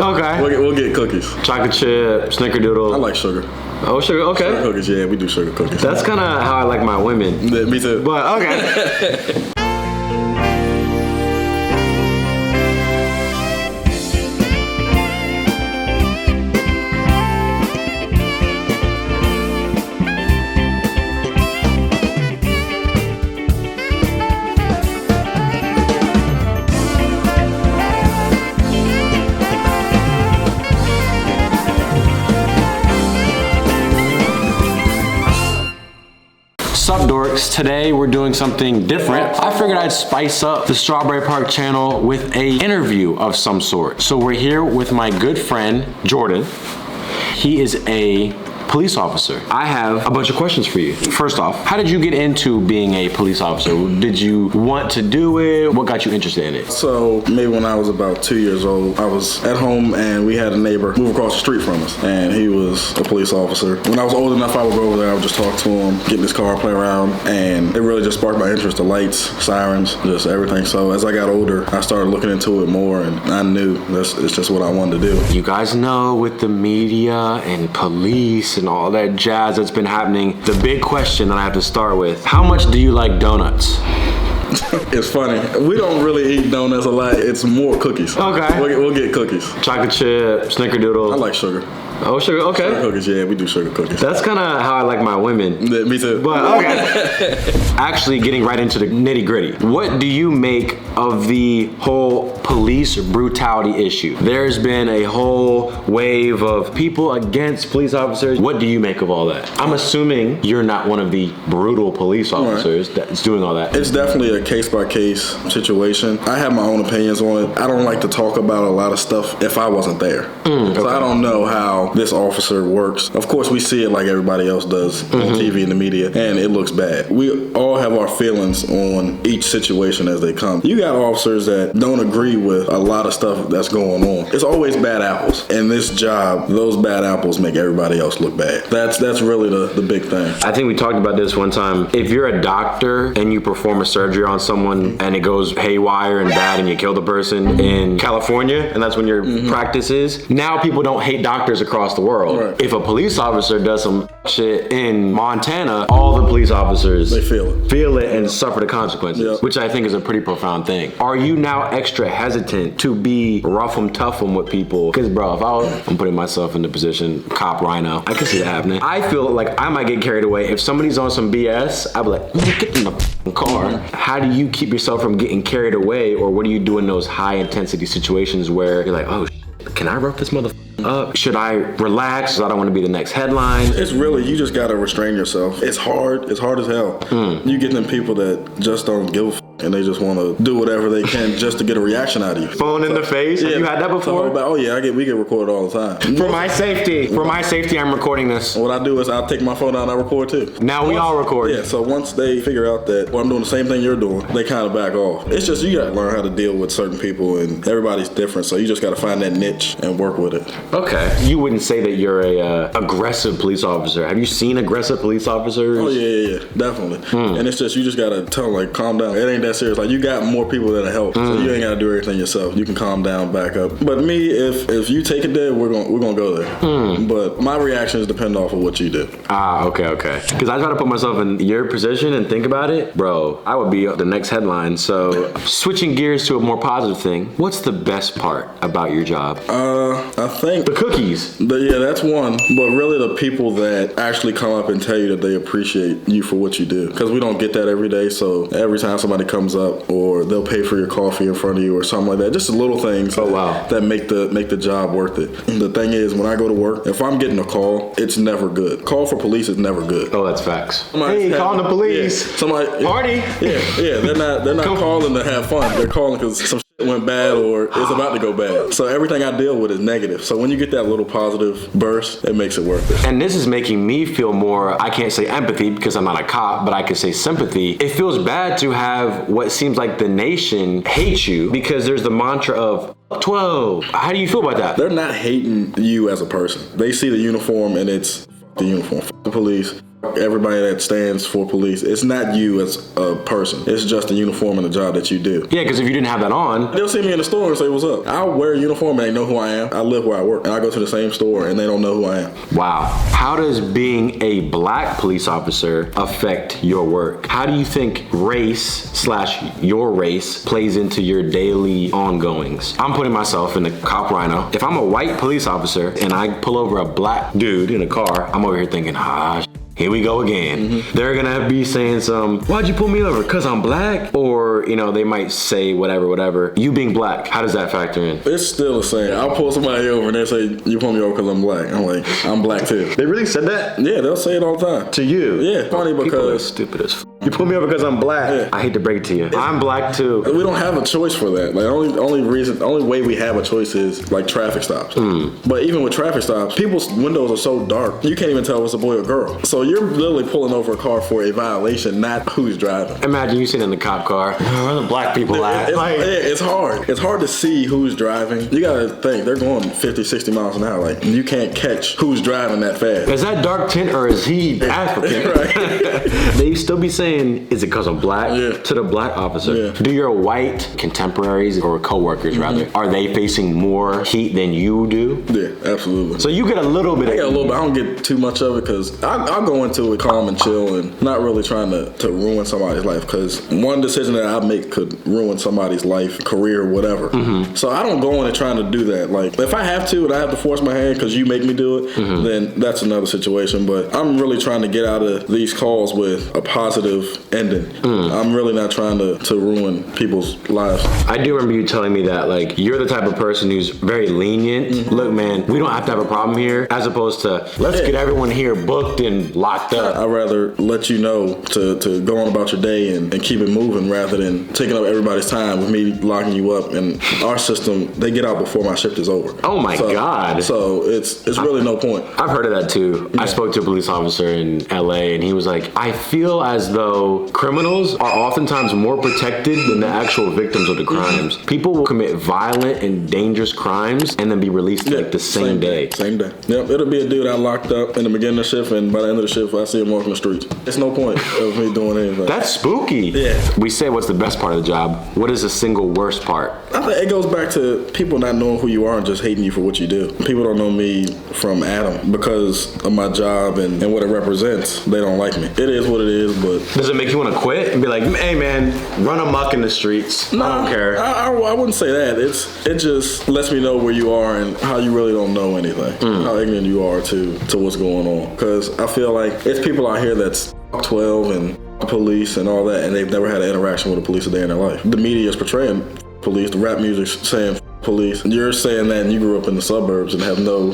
Okay. We'll get cookies. Chocolate chip, snickerdoodle. I like sugar. Oh, sugar, okay. Sugar cookies, yeah, we do sugar cookies. That's kind of how I like my women. Yeah, me too. But, okay. Sup dorks, today we're doing something different. I figured I'd spice up the Strawberry Park channel with a interview of some sort. So we're here with my good friend, Jordan. He is a police officer. I have a bunch of questions for you. First off, how did you get into being a police officer? Did you want to do it? What got you interested in it? So maybe when I was about 2 years old, I was at home and we had a neighbor move across the street from us, and he was a police officer. When I was old enough, I would go over there, I would just talk to him, get in his car, play around, and it really just sparked my interest. The lights, sirens, just everything. So as I got older, I started looking into it more, and I knew it's just what I wanted to do. You guys know with the media and police and all that jazz that's been happening, the big question that I have to start with, how much do you like donuts? It's funny. We don't really eat donuts a lot. It's more cookies. Okay. We'll get cookies. Chocolate chip, snickerdoodle. I like sugar. Oh, sugar, okay. Sugar cookies, yeah, we do sugar cookies. That's kind of how I like my women. Yeah, me too. But okay. Actually getting right into the nitty gritty. What do you make of the whole police brutality issue? There's been a whole wave of people against police officers. What do you make of all that? I'm assuming you're not one of the brutal police officers that's doing all that. It's definitely a case-by-case situation. I have my own opinions on it. I don't like to talk about a lot of stuff if I wasn't there. So I don't know how this officer works. Of course, we see it like everybody else does on TV and the media, and it looks bad. We all have our feelings on each situation as they come. You got officers that don't agree with a lot of stuff that's going on. It's always bad apples. In this job, those bad apples make everybody else look bad. That's really the big thing. I think we talked about this one time. If you're a doctor and you perform a surgery on someone and it goes haywire and bad and you kill the person in California, and that's when your practice is, now people don't hate doctors across the world. Right. If a police officer does some shit in Montana, all the police officers They feel it and suffer the consequences, which I think is a pretty profound thing. Are you now extra hesitant to be rough and tough with people? Because bro, if I'm putting myself in the position, cop Rhino, I can see that happening. I feel like I might get carried away. If somebody's on some BS, I'd be like, get in the car. How do you keep yourself from getting carried away, or what do you do in those high intensity situations where you're like, oh, can I rough this motherfucker up? Should I relax because I don't want to be the next headline? It's really, you just gotta restrain yourself. It's hard as hell. You get them people that just don't give a f, and they just want to do whatever they can just to get a reaction out of you. Phone in the face? Have you had that before? We get recorded all the time. For my safety, I'm recording this. What I do is I'll take my phone out and I record too. Now we all record. Yeah, so once they figure out that I'm doing the same thing you're doing, they kind of back off. It's just, you gotta learn how to deal with certain people, and everybody's different, so you just gotta find that niche and work with it. Okay. You wouldn't say that you're a aggressive police officer. Have you seen aggressive police officers? Oh yeah, definitely. And it's just, you just gotta tell them, like, calm down. It ain't that serious. Like, you got more people that'll help, so you ain't gotta do everything yourself. You can calm down, back up. But me, if you take it there, we're gonna go there. But my reactions depend off of what you do. Okay. Because I try to put myself in your position and think about it, bro. I would be the next headline. So switching gears to a more positive thing. What's the best part about your job? I think the cookies. Yeah, that's one. But really, the people that actually come up and tell you that they appreciate you for what you do, because we don't get that every day. So every time somebody comes up, or they'll pay for your coffee in front of you or something like that, just the little things that make the job worth it. And the thing is, when I go to work, if I'm getting a call, it's never good. Call for police is never good. Oh, that's facts. Hey, calling the police. Yeah, party. Yeah. They're not calling to have fun. They're calling because some shit went bad or it's about to go bad. So everything I deal with is negative. So when you get that little positive burst, it makes it worth it. And this is making me feel more, I can't say empathy because I'm not a cop, but I could say sympathy. It feels bad to have what seems like the nation hate you because there's the mantra of 12. How do you feel about that? They're not hating you as a person. They see the uniform and it's the uniform. The police, everybody that stands for police. It's not you as a person. It's just a uniform and the job that you do. Yeah, because if you didn't have that on, they'll see me in the store and say, what's up? I'll wear a uniform and they know who I am. I live where I work. And I go to the same store and they don't know who I am. Wow. How does being a black police officer affect your work? How do you think race/your race plays into your daily ongoings? I'm putting myself in the cop Rhino. If I'm a white police officer and I pull over a black dude in a car, I'm over here thinking, here we go again. They're gonna be saying why'd you pull me over? Cause I'm black? Or, they might say whatever. You being black, how does that factor in? It's still the same. I'll pull somebody over and they'll say, you pull me over cause I'm black. I'm like, I'm black too. They really said that? Yeah, they'll say it all the time. To you? Yeah, funny because... People are stupid as You pull me over because I'm black. Yeah. I hate to break it to you. I'm black too. We don't have a choice for that. Like only way we have a choice is like traffic stops. But even with traffic stops, people's windows are so dark, you can't even tell if it's a boy or girl. So you're literally pulling over a car for a violation, not who's driving. Imagine you sitting in the cop car. Where the black people at? It's hard. It's hard to see who's driving. You gotta think, they're going 50, 60 miles an hour. Like, you can't catch who's driving that fast. Is that dark tint or is he African? Right. They still be saying, is it because I'm black? Yeah. To the black officer. Yeah. Do your white contemporaries or coworkers rather, are they facing more heat than you do? Yeah, absolutely. So you get a little bit. I don't get too much of it because I'll go into it calm and chill and not really trying to ruin somebody's life, because one decision that I make could ruin somebody's life, career, whatever. So I don't go in and trying to do that. Like, if I have to and I have to force my hand because you make me do it, then that's another situation. But I'm really trying to get out of these calls with a positive ending. I'm really not trying to ruin people's lives. I do remember you telling me that, like, you're the type of person who's very lenient. Look, man, we don't have to have a problem here, as opposed to let's get everyone here booked and locked up. I'd rather let you know to go on about your day and keep it moving rather than taking up everybody's time with me locking you up. And our system, they get out before my shift is over. Oh my God. So it's really no point. I've heard of that too. Yeah. I spoke to a police officer in LA and he was like, I feel as though criminals are oftentimes more protected than the actual victims of the crimes. People will commit violent and dangerous crimes and then be released like the same day. Same day. Yep, it'll be a dude I locked up in the beginning of the shift, and by the end of the shift, I see him walking the streets. It's no point of me doing anything. That's spooky. Yeah. We say what's the best part of the job. What is the single worst part? I think it goes back to people not knowing who you are and just hating you for what you do. People don't know me from Adam because of my job and what it represents. They don't like me. It is what it is, but... Does it make you want to quit and be like, hey man, run amok in the streets? No, I don't care. I wouldn't say that. It just lets me know where you are and how you really don't know anything. How ignorant you are to what's going on. Because I feel like it's people out here that's 12 and police and all that, and they've never had an interaction with the police a day in their life. The media is portraying police, the rap music's saying police. You're saying that and you grew up in the suburbs and have no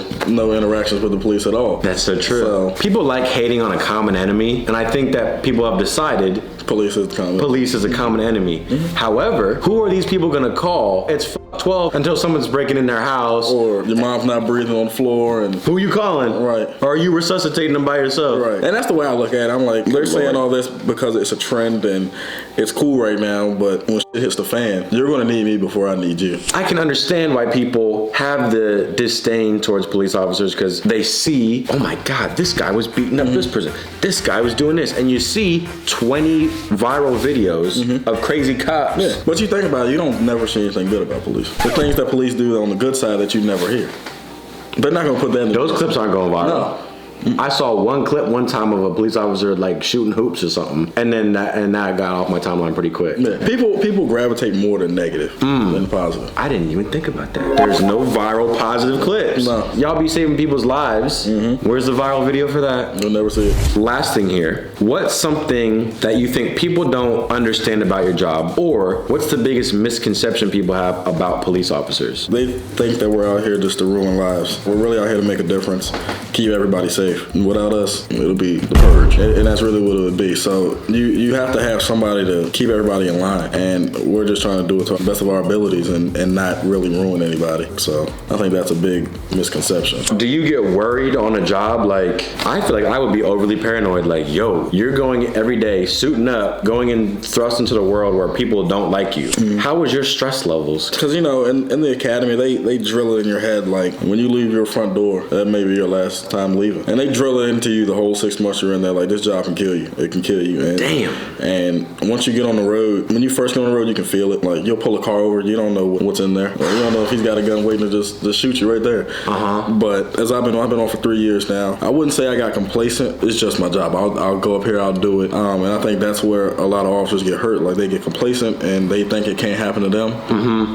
interactions with the police at all. That's so true. So, people like hating on a common enemy, and I think that people have decided police is a common enemy. However, who are these people gonna call? It's 12 until someone's breaking in their house, or your mom's not breathing on the floor, and who you calling? Right. Or are you resuscitating them by yourself? Right. And that's the way I look at it. I'm like, they're saying all this because it's a trend and it's cool right now, but when shit hits the fan, you're gonna need me before I need you. I can understand why people have the disdain towards police officers, because they see, oh my God, this guy was beating up this person, this guy was doing this, and you see 20 viral videos of crazy cops. Yeah. But you think about it, you don't never see anything good about police. The things that police do on the good side that you never hear. They're not gonna put that in those clips aren't going viral. No. I saw one clip one time of a police officer like shooting hoops or something, and then that got off my timeline pretty quick. Yeah. People gravitate more to negative than positive. I didn't even think about that. There's no viral positive clips. No. Y'all be saving people's lives. Where's the viral video for that? You'll never see it. Last thing here, what's something that you think people don't understand about your job, or what's the biggest misconception people have about police officers? They think that we're out here just to ruin lives. We're really out here to make a difference, keep everybody safe. And without us, it'll be the purge. And that's really what it would be. So you have to have somebody to keep everybody in line. And we're just trying to do it to the best of our abilities and not really ruin anybody. So I think that's a big misconception. Do you get worried on a job? Like, I feel like I would be overly paranoid. Like, yo, you're going every day, suiting up, going and thrust into the world where people don't like you. How was your stress levels? Because, in the academy, they drill it in your head. Like, when you leave your front door, that may be your last last time leaving. And they drill it into you the whole 6 months you're in there. Like, this job can kill you. It can kill you. And, damn. And once you get on the road, when you first get on the road, you can feel it. Like, you'll pull a car over, you don't know what's in there. Like, you don't know if he's got a gun waiting to just shoot you right there. But as I've been on for 3 years now, I wouldn't say I got complacent. It's just my job. I'll go up here, I'll do it. And I think that's where a lot of officers get hurt. Like, they get complacent and they think it can't happen to them.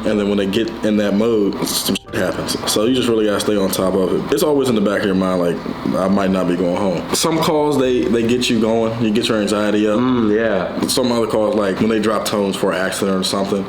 And then when they get in that mode, some shit happens. So you just really gotta stay on top of it. It's always in the back of your mind, like, I might not be going home. Some calls, they get you going. You get your anxiety up. Yeah. Some other calls, like when they drop tones for an accident or something,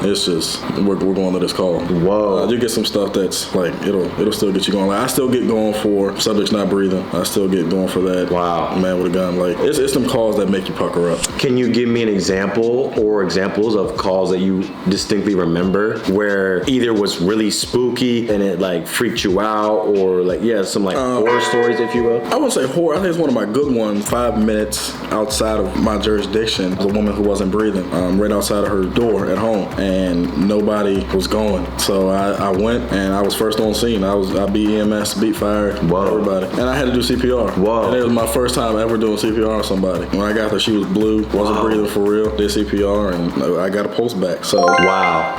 it's just, we're going to this call. Whoa. You get some stuff that's like, it'll still get you going. Like, I still get going for subjects not breathing. I still get going for that. Wow. Man with a gun. Like, it's some calls that make you pucker up. Can you give me an example or examples of calls that you distinctly remember where either was really spooky and it like freaked you out, or like, some like horror stories, if you will? I wouldn't say horror. I think it's one of my good ones. 5 minutes outside of my jurisdiction, a woman who wasn't breathing, right outside of her door at home, and nobody was going. So I went and I was first on scene. I beat EMS, beat fire, everybody, and I had to do CPR. And it was my first time ever doing CPR on somebody. When I got there, she was blue, wasn't breathing for real. Did CPR, and I got a pulse back. So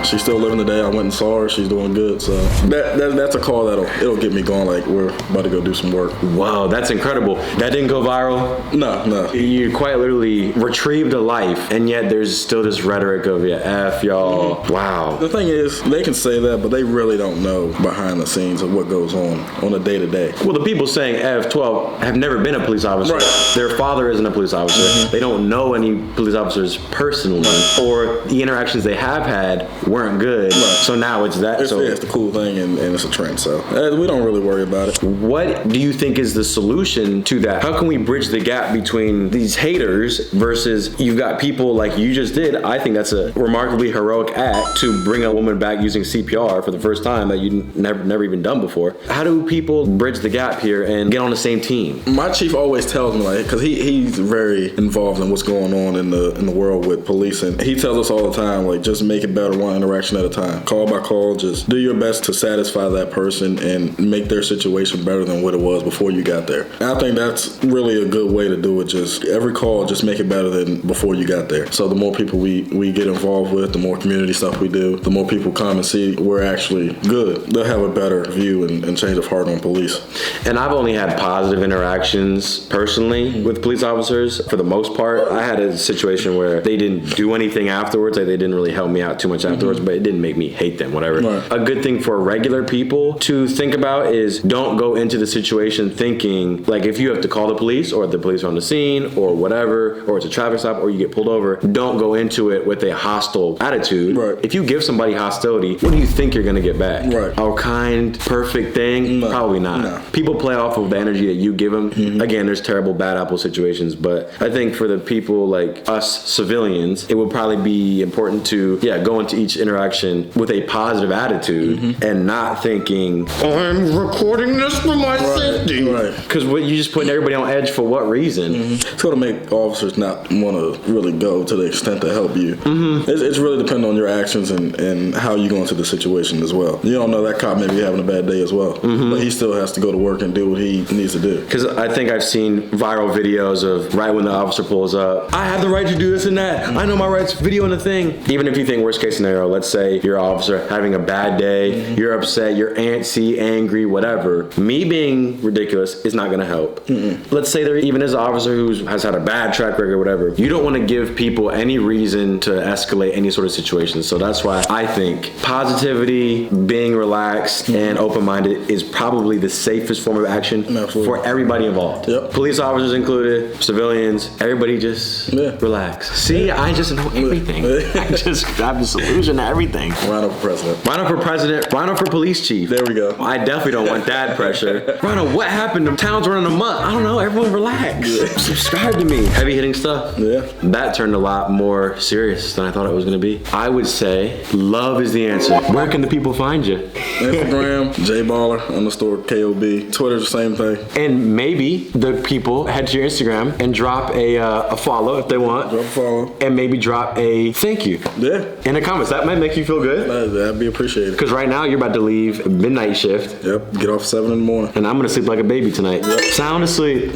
she's still living today. I went and saw her. She's doing good. So that's a call it'll get me going. Like, we're about to go do some work. Wow, that's incredible. That didn't go viral? No. You quite literally retrieved a life, and yet there's still this rhetoric of F y'all. Wow. The thing is, they can say that, but they really don't know behind the scenes of what goes on a day-to-day. Well, the people saying F12 have never been a police officer. Right. Their father isn't a police officer. They don't know any police officers personally, or the interactions they have had weren't good. So now it's that. It's the cool thing, and it's a trend. So we don't really worry about it. What do you think is the solution to that? How can we bridge the gap between these haters versus you've got people like you just did? I think that's a remarkably heroic act to bring a woman back using CPR for the first time that you never even done before. How do people bridge the gap here and get on the same team? My chief always tells me, like, because he's very involved in what's going on in the world with policing. He tells us all the time, like, just make it better one interaction at a time. Call by call, just do your best to satisfy that person and make their situation better than what it was before you got there. And I think that's really a good way to do it. Just every call, just make it better than before you got there. So the more people we get involved with, the more community stuff we do, the more people come and see we're actually good. They'll have a better view and change of heart on police. And I've only had positive interactions personally with police officers for the most part. I had a situation where they didn't do anything afterwards. Like, they didn't really help me out too much afterwards, but it didn't make me hate them, whatever. Right. A good thing for regular people to think about is don't go into the situation thinking, like, if you have to call the police or the police are on the scene or whatever, or it's a traffic stop or you get pulled over, don't go into it with a hostile attitude. Right. If you give somebody hostility, what do you think you're going to get back? Right. A kind, perfect thing? No. Probably not. No. People play off of the energy that you give them. Again, there's terrible bad apple situations, but I think for the people like us civilians, it would probably be important to go into each interaction with a positive attitude and not thinking, I'm recording this for my safety. Right. Because what you just putting everybody on edge for what reason? It's going to make officers not want to really go to the extent to help you. It's really dependent on your actions and how you go into the situation as well. You don't know, that cop may be having a bad day as well, but he still has to go to work and do what he needs to do. Because I think I've seen viral videos of right when the officer pulls up, I have the right to do this and that. I know my rights, video and a thing. Even if you think worst case scenario, let's say you're an officer having a bad day, you're upset, you're antsy, angry, whatever. Me being ridiculous is not going to help. Let's say there even is an officer who has had a bad track record or whatever. You don't want to give people any reason to escalate any sort of situation. So that's why I think positivity, being relaxed and open-minded is probably the safest form of action for everybody involved. Yep. Police officers included, civilians, everybody just relax. See, I just know everything. I just have the solution to everything. Rhino for president. Rhino for president, Rhino for police chief. There we go. I definitely don't want that pressure. Rhino, what happened? The town's running amok. I don't know, everyone relax. Subscribe to me. Heavy hitting stuff. Yeah. That turned a lot more serious than I thought it was going to be. I would say love is the answer. Where can the people find you? Instagram, jballer_KOB. Twitter's the same thing. And maybe the people head to your Instagram and drop a follow if they want. Drop a follow. And maybe drop a thank you Yeah. in the comments. That might make you feel good. That'd be appreciated. Because right now, now you're about to leave midnight shift. Yep, get off 7 in the morning. And I'm gonna sleep like a baby tonight. Yep. Sound asleep.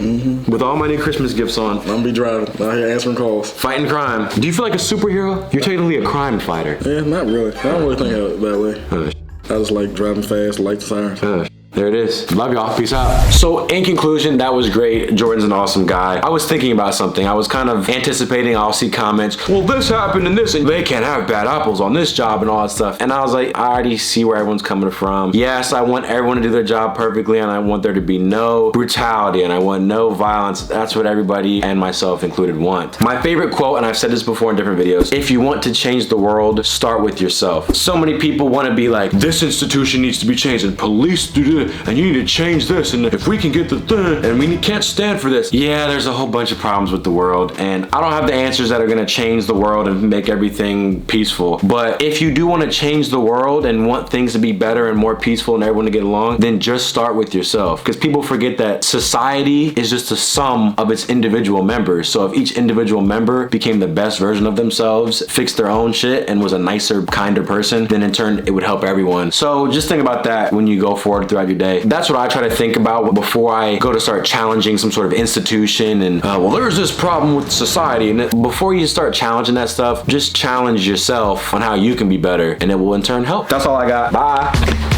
With all my new Christmas gifts on. I'm gonna be driving, out here answering calls. Fighting crime. Do you feel like a superhero? You're technically a crime fighter. Yeah, not really. I don't really think of it that way. Hush. I just like driving fast, light the sirens. Hush. There it is. Love y'all. Peace out. So in conclusion, that was great. Jordan's an awesome guy. I was thinking about something. I was kind of anticipating I'll see comments. Well, this happened and this, and they can't have bad apples on this job and all that stuff. And I was like, I already see where everyone's coming from. Yes, I want everyone to do their job perfectly, and I want there to be no brutality, and I want no violence. That's what everybody, and myself included, want. My favorite quote, and I've said this before in different videos, if you want to change the world, start with yourself. So many people want to be like, this institution needs to be changed, and police do and you need to change this, and if we can get the thing, and we can't stand for this. Yeah, there's a whole bunch of problems with the world, and I don't have the answers that are gonna change the world and make everything peaceful. But if you do want to change the world and want things to be better and more peaceful and everyone to get along, then just start with yourself. Because people forget that society is just a sum of its individual members. So if each individual member became the best version of themselves, fixed their own shit, and was a nicer, kinder person, then in turn it would help everyone. So just think about that when you go forward throughout your day. That's what I try to think about before I go to start challenging some sort of institution and, well, there's this problem with society. And before you start challenging that stuff, just challenge yourself on how you can be better, and it will in turn help. That's all I got. Bye.